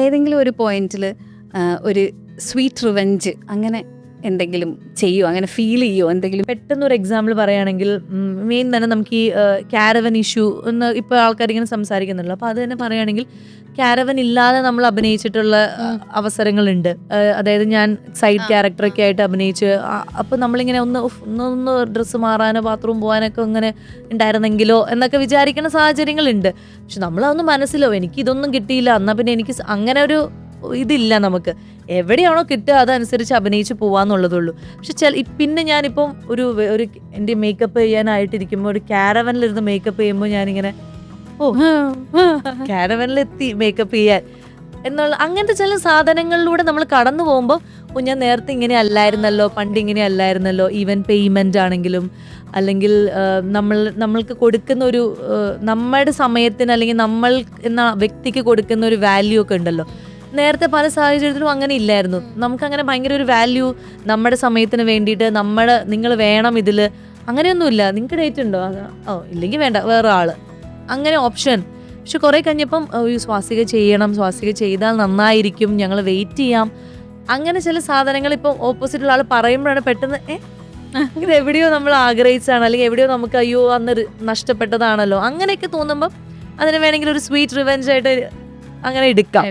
ഏതെങ്കിലും ഒരു പോയിന്റിൽ ഒരു സ്വീറ്റ് റിവെഞ്ച് അങ്ങനെ എന്തെങ്കിലും ചെയ്യോ, അങ്ങനെ ഫീൽ ചെയ്യോ എന്തെങ്കിലും? പെട്ടെന്നൊരു എക്സാമ്പിൾ പറയുകയാണെങ്കിൽ മെയിൻ തന്നെ നമുക്ക് ഈ കാരവൻ ഇഷ്യൂ എന്ന് ഇപ്പോൾ ആൾക്കാർ ഇങ്ങനെ സംസാരിക്കുന്നുള്ളൂ. അപ്പോൾ അത് തന്നെ പറയുകയാണെങ്കിൽ കാരവൻ ഇല്ലാതെ നമ്മൾ അഭിനയിച്ചിട്ടുള്ള അവസരങ്ങളുണ്ട്. അതായത് ഞാൻ സൈഡ് ക്യാരക്ടറൊക്കെ ആയിട്ട് അഭിനയിച്ച് അപ്പോൾ നമ്മളിങ്ങനെ ഒന്ന് ഡ്രസ്സ് മാറാനോ ബാത്റൂം പോകാനൊക്കെ ഇങ്ങനെ ഉണ്ടായിരുന്നെങ്കിലോ എന്നൊക്കെ വിചാരിക്കുന്ന സാഹചര്യങ്ങളുണ്ട്. പക്ഷെ നമ്മളതൊന്നും മനസ്സിലോ എനിക്ക് ഇതൊന്നും കിട്ടിയില്ല എന്നാൽ പിന്നെ എനിക്ക് അങ്ങനെ ഒരു ഇതില്ല. നമുക്ക് എവിടെയാണോ കിട്ടുക അതനുസരിച്ച് അഭിനയിച്ച് പോവാന്നുള്ളതുള്ളൂ. പക്ഷെ പിന്നെ ഞാനിപ്പം ഒരു എൻ്റെ മേക്കപ്പ് ചെയ്യാനായിട്ടിരിക്കുമ്പോൾ ഒരു കാരവനിലിരുന്ന് മേക്കപ്പ് ചെയ്യുമ്പോൾ ഞാനിങ്ങനെ കാരവനിലെത്തി മേക്കപ്പ് ചെയ്യാൻ എന്നുള്ള അങ്ങനത്തെ ചില സാധനങ്ങളിലൂടെ നമ്മൾ കടന്നു പോകുമ്പോൾ ഞാൻ നേരത്തെ ഇങ്ങനെ അല്ലായിരുന്നല്ലോ, പണ്ട് ഇങ്ങനെ അല്ലായിരുന്നല്ലോ. ഈവൻ പേയ്മെന്റ് ആണെങ്കിലും അല്ലെങ്കിൽ നമ്മൾക്ക് കൊടുക്കുന്ന ഒരു നമ്മുടെ സമയത്തിന് അല്ലെങ്കിൽ നമ്മൾ എന്ന വ്യക്തിക്ക് കൊടുക്കുന്ന ഒരു വാല്യൂ ഒക്കെ ഉണ്ടല്ലോ. നേരത്തെ പല സാഹചര്യത്തിലും അങ്ങനെ ഇല്ലായിരുന്നു. നമുക്കങ്ങനെ ഭയങ്കര ഒരു വാല്യൂ നമ്മുടെ സമയത്തിന് വേണ്ടിയിട്ട് നിങ്ങൾ വേണം ഇതിൽ അങ്ങനെയൊന്നുമില്ല. നിങ്ങൾക്ക് ഡേറ്റ് ഉണ്ടോ? ഇല്ലെങ്കിൽ വേണ്ട, വേറെ ആള്, അങ്ങനെ ഓപ്ഷൻ. പക്ഷെ കുറെ കഴിഞ്ഞപ്പം സ്വാസിക ചെയ്യണം, സ്വാസിക ചെയ്താൽ നന്നായിരിക്കും, ഞങ്ങൾ വെയിറ്റ് ചെയ്യാം, അങ്ങനെ ചില സാധനങ്ങൾ ഇപ്പം ഓപ്പോസിറ്റുള്ള ആൾ പറയുമ്പോഴാണ് പെട്ടെന്ന് ഇത് എവിടെയോ നമ്മൾ ആഗ്രഹിച്ചാണ് അല്ലെങ്കിൽ എവിടെയോ നമുക്ക് അയ്യോ അന്ന് നഷ്ടപ്പെട്ടതാണല്ലോ അങ്ങനെയൊക്കെ തോന്നുമ്പം അതിന് വേണമെങ്കിൽ ഒരു സ്വീറ്റ് റിവെഞ്ച് ആയിട്ട് അങ്ങനെ എടുക്കാം.